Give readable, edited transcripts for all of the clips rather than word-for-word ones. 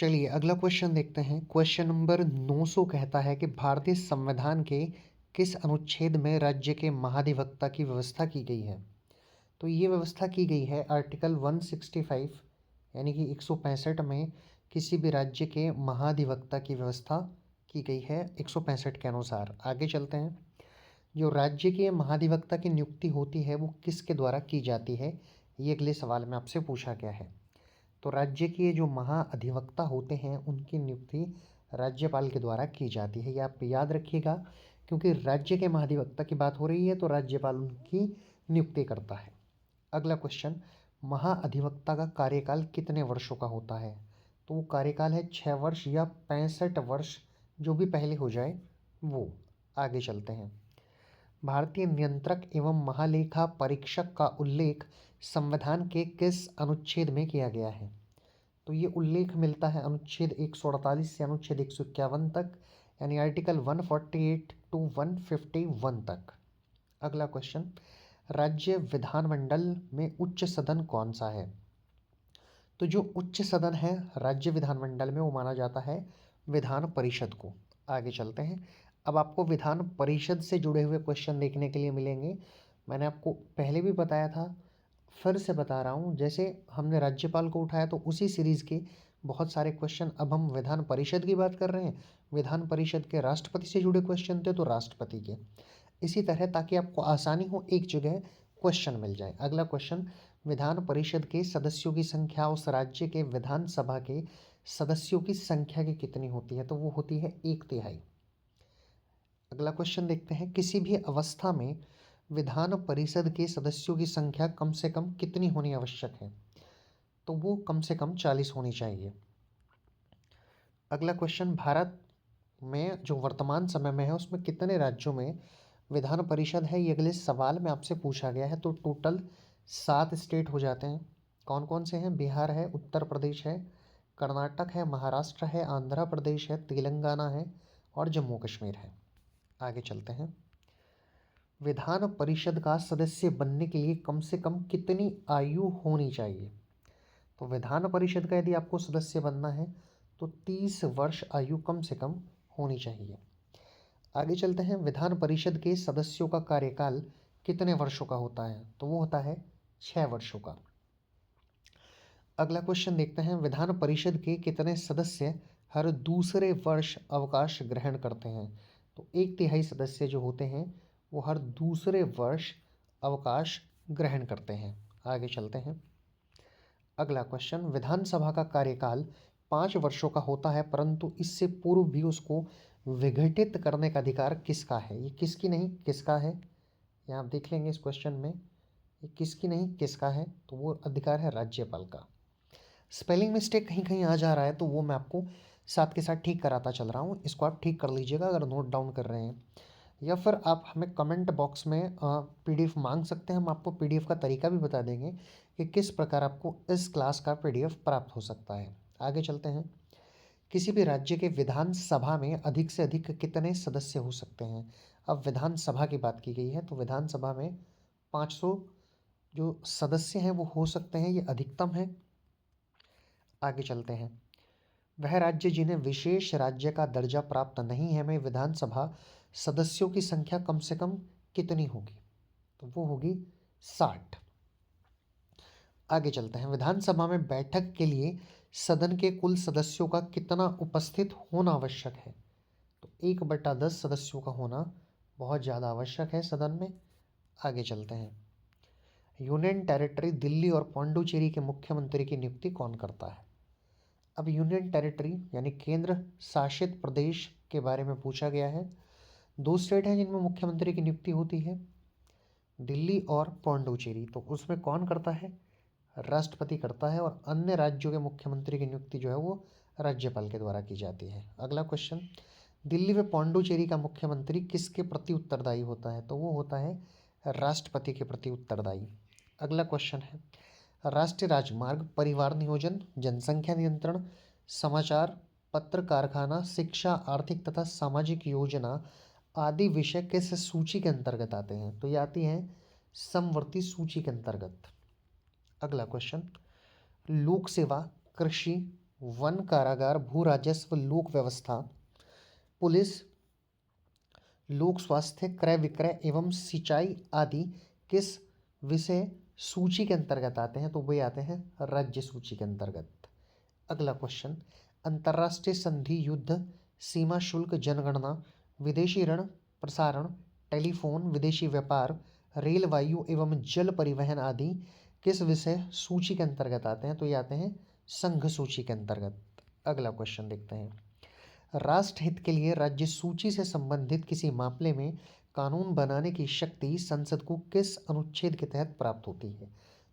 चलिए अगला क्वेश्चन देखते हैं। क्वेश्चन नंबर 900 कहता है कि भारतीय संविधान के किस अनुच्छेद में राज्य के महाधिवक्ता की व्यवस्था की गई है। तो ये व्यवस्था की गई है आर्टिकल 165 यानी कि 165 में किसी भी राज्य के महाधिवक्ता की व्यवस्था की गई है 165 के अनुसार। आगे चलते हैं। जो राज्य के महाधिवक्ता की नियुक्ति होती है वो किसके द्वारा की जाती है, ये अगले सवाल में आपसे पूछा गया है। तो राज्य के जो महाअधिवक्ता होते हैं उनकी नियुक्ति राज्यपाल के द्वारा की जाती है। ये आप याद रखिएगा, क्योंकि राज्य के महाधिवक्ता की बात हो रही है तो राज्यपाल उनकी नियुक्ति करता है। अगला क्वेश्चन, महाअधिवक्ता का कार्यकाल कितने वर्षों का होता है। तो वो कार्यकाल है 6 वर्ष या 65 वर्ष, जो भी पहले हो जाए वो। आगे चलते हैं। भारतीय नियंत्रक एवं महालेखा परीक्षक का उल्लेख संविधान के किस अनुच्छेद में किया गया है। तो ये उल्लेख मिलता है अनुच्छेद 148 से अनुच्छेद 151 तक, यानी आर्टिकल 148 टू 151 तक। अगला क्वेश्चन, राज्य विधानमंडल में उच्च सदन कौन सा है। तो जो उच्च सदन है राज्य विधानमंडल में वो माना जाता है विधान परिषद को। आगे चलते हैं। अब आपको विधान परिषद से जुड़े हुए क्वेश्चन देखने के लिए मिलेंगे। मैंने आपको पहले भी बताया था, फिर से बता रहा हूँ। जैसे हमने राज्यपाल को उठाया तो उसी सीरीज़ के बहुत सारे क्वेश्चन अब हम विधान परिषद की बात कर रहे हैं। विधान परिषद के राष्ट्रपति से जुड़े क्वेश्चन थे तो राष्ट्रपति के। इसी तरह ताकि आपको आसानी हो एक जगह क्वेश्चन मिल जाए। अगला क्वेश्चन, विधान परिषद के सदस्यों की संख्या उस राज्य के विधानसभा के सदस्यों की संख्या की कितनी होती है। तो वो होती है 1/3। अगला क्वेश्चन देखते हैं। किसी भी अवस्था में विधान परिषद के सदस्यों की संख्या कम से कम कितनी होनी आवश्यक है। तो वो कम से कम 40 होनी चाहिए। अगला क्वेश्चन, भारत में जो वर्तमान समय में है उसमें कितने राज्यों में विधान परिषद है, ये अगले सवाल में आपसे पूछा गया है। तो टोटल 7 स्टेट हो जाते हैं। कौन कौन से हैं, बिहार है, उत्तर प्रदेश है, कर्नाटक है, महाराष्ट्र है, आंध्र प्रदेश है, तेलंगाना है और जम्मू कश्मीर है। आगे चलते हैं। विधान परिषद का सदस्य बनने के लिए कम से कम कितनी आयु होनी चाहिए। तो विधान परिषद का यदि आपको सदस्य बनना है तो 30 वर्ष आयु कम से कम होनी चाहिए। आगे चलते हैं। विधान परिषद के सदस्यों का कार्यकाल कितने वर्षों का होता है। तो वो होता है 6 वर्षों का। अगला क्वेश्चन देखते हैं। विधान परिषद के कितने सदस्य हर दूसरे वर्ष अवकाश ग्रहण करते हैं। तो 1/3 सदस्य जो होते हैं वो हर दूसरे वर्ष अवकाश ग्रहण करते हैं। आगे चलते हैं। अगला क्वेश्चन, विधानसभा का कार्यकाल 5 वर्षों का होता है, परंतु इससे पूर्व भी उसको विघटित करने का अधिकार किसका है। ये किसकी नहीं किसका है, यहाँ आप देख लेंगे इस क्वेश्चन में। ये किसकी नहीं किसका है, तो वो अधिकार है राज्यपाल का। स्पेलिंग मिस्टेक कहीं कहीं आ जा रहा है तो वो मैं आपको साथ के साथ ठीक कराता चल रहा हूँ, इसको आप ठीक कर लीजिएगा अगर नोट डाउन कर रहे हैं। या फिर आप हमें कमेंट बॉक्स में पीडीएफ मांग सकते हैं, हम आपको पीडीएफ का तरीका भी बता देंगे कि किस प्रकार आपको इस क्लास का पीडीएफ प्राप्त हो सकता है। आगे चलते हैं। किसी भी राज्य के विधानसभा में अधिक से अधिक कितने सदस्य हो सकते हैं। अब विधानसभा की बात की गई है तो विधानसभा में 500 जो सदस्य हैं वो हो सकते हैं, ये अधिकतम है। आगे चलते हैं। वह राज्य जिन्हें विशेष राज्य का दर्जा प्राप्त नहीं है में विधानसभा सदस्यों की संख्या कम से कम कितनी होगी। तो वो होगी 60। आगे चलते हैं। विधानसभा में बैठक के लिए सदन के कुल सदस्यों का कितना उपस्थित होना आवश्यक है। तो 1/10 सदस्यों का होना बहुत ज़्यादा आवश्यक है सदन में। आगे चलते हैं। यूनियन टेरिटरी दिल्ली और पौंडुचेरी के मुख्यमंत्री की नियुक्ति कौन करता है। अब यूनियन टेरिटरी यानी केंद्र शासित प्रदेश के बारे में पूछा गया है। 2 स्टेट हैं जिनमें मुख्यमंत्री की नियुक्ति होती है, दिल्ली और पौंडुचेरी। तो उसमें कौन करता है, राष्ट्रपति करता है, और अन्य राज्यों के मुख्यमंत्री की नियुक्ति जो है वो राज्यपाल के द्वारा की जाती है। अगला क्वेश्चन, दिल्ली व पौंडुचेरी का मुख्यमंत्री किसके प्रति उत्तरदायी होता है। तो वो होता है राष्ट्रपति के प्रति उत्तरदायी। अगला क्वेश्चन है, राष्ट्रीय राजमार्ग, परिवार नियोजन, जनसंख्या नियंत्रण, समाचार पत्र कारखाना, शिक्षा, आर्थिक तथा सामाजिक योजना आदि विषय किस सूची के अंतर्गत आते हैं। तो ये आती हैं समवर्ती सूची के अंतर्गत। अगला क्वेश्चन, लोक सेवा, कृषि, वन, कारागार, भू राजस्व, लोक व्यवस्था, पुलिस, लोक स्वास्थ्य, क्रय विक्रय एवं सिंचाई आदि किस विषय सूची के अंतर्गत आते हैं? तो वे आते हैं राज्य सूची के अंतर्गत। अगला क्वेश्चन, अंतर्राष्ट्रीय संधि, युद्ध, सीमा शुल्क, जनगणना, विदेशी ऋण प्रसारण, टेलीफोन, विदेशी व्यापार, रेल, वायु एवं जल परिवहन आदि किस विषय सूची के अंतर्गत आते हैं? तो ये आते हैं संघ सूची के अंतर्गत। अगला क्वेश्चन देखते हैं, राष्ट्रहित के लिए राज्य सूची से संबंधित किसी मामले में कानून बनाने की शक्ति संसद को किस अनुच्छेद के तहत प्राप्त होती है?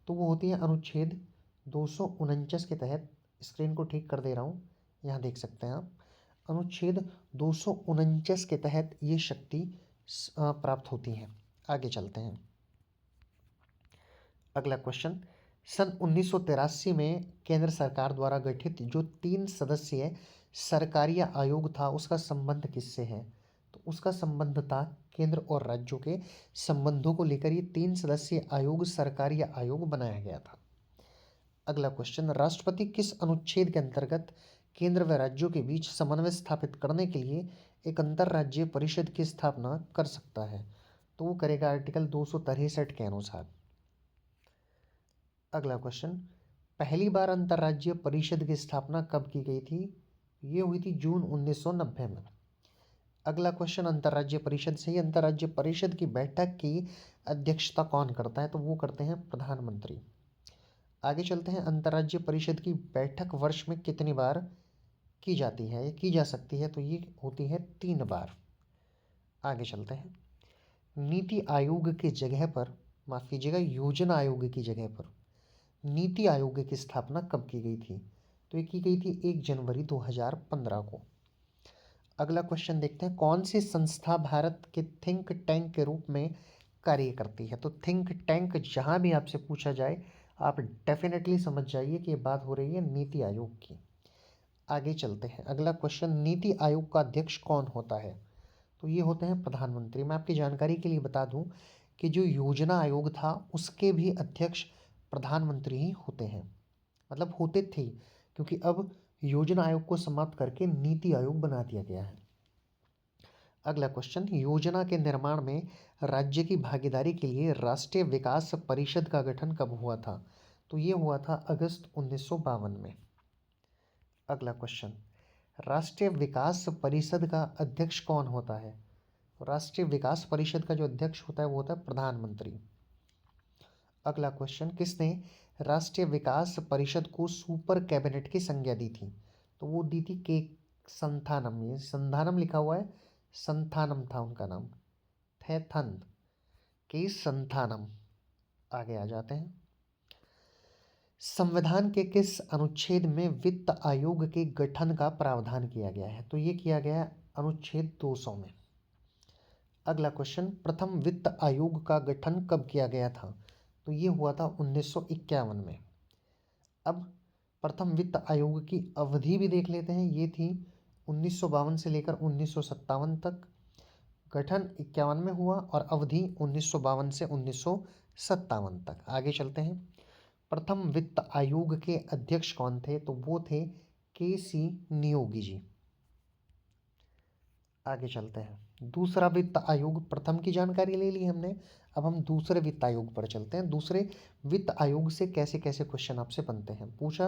तो वो होती है अनुच्छेद 249 के तहत। स्क्रीन को ठीक कर दे रहा हूँ, यहाँ देख सकते हैं आप। अनुच्छेद 249 के तहत ये शक्ति प्राप्त होती है। आगे चलते हैं। अगला क्वेश्चन, सन 1983 में केंद्र सरकार द्वारा गठित जो 3 सदस्यीय सरकारीय आयोग था उसका संबंध किससे है? तो उसका संबंध था केंद्र और राज्यों के संबंधों को लेकर ये 3 सदस्यीय आयोग सरकारीय आयोग बनाया गया था। अगला क्वेश्चन, राष्ट्रपति किस अनुच्छेद के अंतर्गत केंद्र व राज्यों के बीच समन्वय स्थापित करने के लिए एक अंतर्राज्यीय परिषद की स्थापना कर सकता है? तो वो करेगा आर्टिकल 263 के अनुसार। अगला क्वेश्चन, पहली बार अंतर्राज्यीय परिषद की स्थापना कब की गई थी? ये हुई थी जून 1990 में। अगला क्वेश्चन, अंतर्राज्यीय परिषद से ही अंतर्राज्यीय परिषद की बैठक की अध्यक्षता कौन करता है? तो वो करते हैं प्रधानमंत्री। आगे चलते हैं, अंतर्राज्यीय परिषद की बैठक वर्ष में कितनी बार की जाती है या की जा सकती है? तो ये होती है 3 बार। आगे चलते हैं, नीति आयोग की जगह पर, माफ कीजिएगा, योजना आयोग की जगह पर नीति आयोग की स्थापना कब की गई थी? तो ये की गई थी 1 जनवरी 2015 को। अगला क्वेश्चन देखते हैं, कौन सी संस्था भारत के थिंक टैंक के रूप में कार्य करती है? तो थिंक टैंक जहां भी आपसे पूछा जाए आप डेफिनेटली समझ जाइए कि ये बात हो रही है नीति आयोग की। आगे चलते हैं, अगला क्वेश्चन, नीति आयोग का अध्यक्ष कौन होता है? तो ये होते हैं प्रधानमंत्री। मैं आपकी जानकारी के लिए बता दूं कि जो योजना आयोग था उसके भी अध्यक्ष प्रधानमंत्री ही होते हैं, मतलब होते थे, क्योंकि अब योजना आयोग को समाप्त करके नीति आयोग बना दिया गया है। अगला क्वेश्चन, योजना के निर्माण में राज्य की भागीदारी के लिए राष्ट्रीय विकास परिषद का गठन कब हुआ था? तो ये हुआ था अगस्त 1952 में। अगला क्वेश्चन, राष्ट्रीय विकास परिषद का अध्यक्ष कौन होता है? राष्ट्रीय विकास परिषद का जो अध्यक्ष होता है वो होता है प्रधानमंत्री। अगला क्वेश्चन, किसने राष्ट्रीय विकास परिषद को सुपर कैबिनेट की संज्ञा दी थी? तो वो दी थी के संथानम। ये संधानम लिखा हुआ है, संथानम था उनका नाम, थैथन के संथानम। आगे आ जाते हैं, संविधान के किस अनुच्छेद में वित्त आयोग के गठन का प्रावधान किया गया है? तो ये किया गया है अनुच्छेद 200 में। अगला क्वेश्चन, प्रथम वित्त आयोग का गठन कब किया गया था? तो ये हुआ था 1951 में। अब प्रथम वित्त आयोग की अवधि भी देख लेते हैं, ये थी 1952 से लेकर 1957 तक। गठन 51 में हुआ और अवधि 1952 से 1957 तक। आगे चलते हैं, प्रथम वित्त आयोग के अध्यक्ष कौन थे? तो वो थे के.सी. नियोगी जी। आगे चलते हैं, दूसरा वित्त आयोग, प्रथम की जानकारी ले ली हमने, अब हम दूसरे वित्त आयोग पर चलते हैं। दूसरे वित्त आयोग से कैसे कैसे क्वेश्चन आपसे बनते हैं। पूछा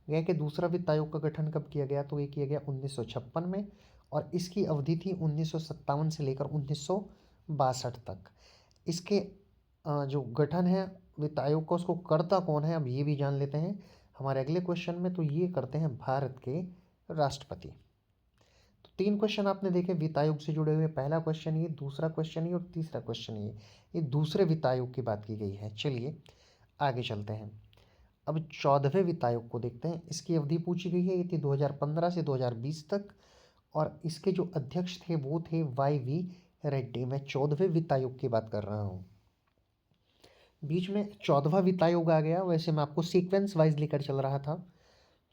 गया कि दूसरा वित्त आयोग का गठन कब किया गया? तो ये किया गया 1956 में और इसकी अवधि थी 1957 से लेकर 1962 तक। इसके जो गठन है वित्त आयोग का उसको करता कौन है, अब ये भी जान लेते हैं हमारे अगले क्वेश्चन में। तो ये करते हैं भारत के राष्ट्रपति। तो 3 क्वेश्चन आपने देखे वित्त आयोग से जुड़े हुए, पहला क्वेश्चन ये, दूसरा क्वेश्चन ये और तीसरा क्वेश्चन ये दूसरे वित्त आयोग की बात की गई है। चलिए आगे चलते हैं, अब 14वें वित्त आयोग को देखते हैं। इसकी अवधि पूछी गई है, ये थी 2015 से 2020 तक और इसके जो अध्यक्ष थे वो थे वाई.वी. रेड्डी। मैं 14वें वित्त आयोग की बात कर रहा हूँ। बीच में 14वां वित्त आयोग आ गया, वैसे मैं आपको सीक्वेंस वाइज लेकर चल रहा था।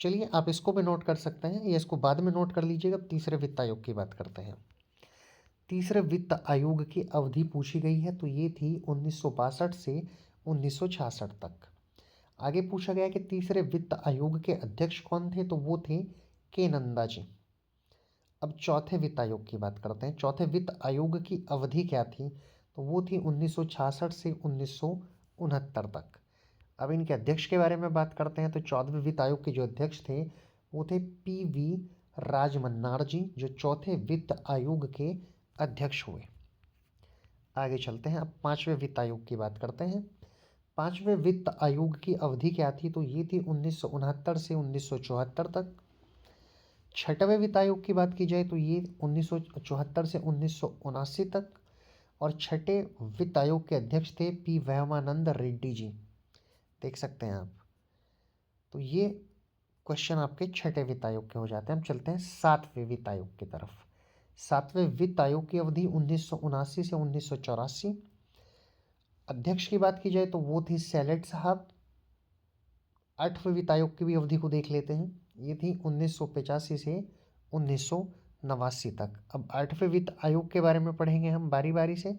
चलिए आप इसको भी नोट कर सकते हैं या इसको बाद में नोट कर लीजिएगा। तीसरे वित्त आयोग की बात करते हैं। तीसरे वित्त आयोग की अवधि पूछी गई है, तो ये थी 1962 से 1966 तक। आगे पूछा गया कि तीसरे वित्त आयोग के अध्यक्ष कौन थे, तो वो थे के नंदा जी। अब चौथे वित्त आयोग की बात करते हैं। चौथे वित्त आयोग की अवधि क्या थी, तो वो थी 1966 से 1969 तक। अब इनके अध्यक्ष के बारे में बात करते हैं। तो चौदहवें वित्त आयोग के जो अध्यक्ष थे वो थे पी.वी. राजमन्नार जी, जो चौथे वित्त आयोग के अध्यक्ष हुए। आगे चलते हैं, अब पांचवें वित्त आयोग की बात करते हैं। पांचवें वित्त आयोग की अवधि क्या थी, तो ये थी 1969 से 1974 तक। छठवें वित्त आयोग की बात की जाए तो ये 1974 से 1979 तक। और छठे वित्त आयोग के अध्यक्ष थे पी वेमानंद रेड्डी जी, देख सकते हैं आप। तो ये क्वेश्चन आपके छठे वित्त आयोग के हो जाते हैं। हम चलते हैं सातवें वित्त आयोग की तरफ। सातवें वित्त आयोग की अवधि 1979 से 1984। अध्यक्ष की बात की जाए तो वो थी सैलेट साहब। आठवें वित्त आयोग की भी अवधि को देख लेते हैं। ये थी 1985 से 1989 तक। अब आठवें वित्त आयोग के बारे में पढ़ेंगे हम बारी बारी से।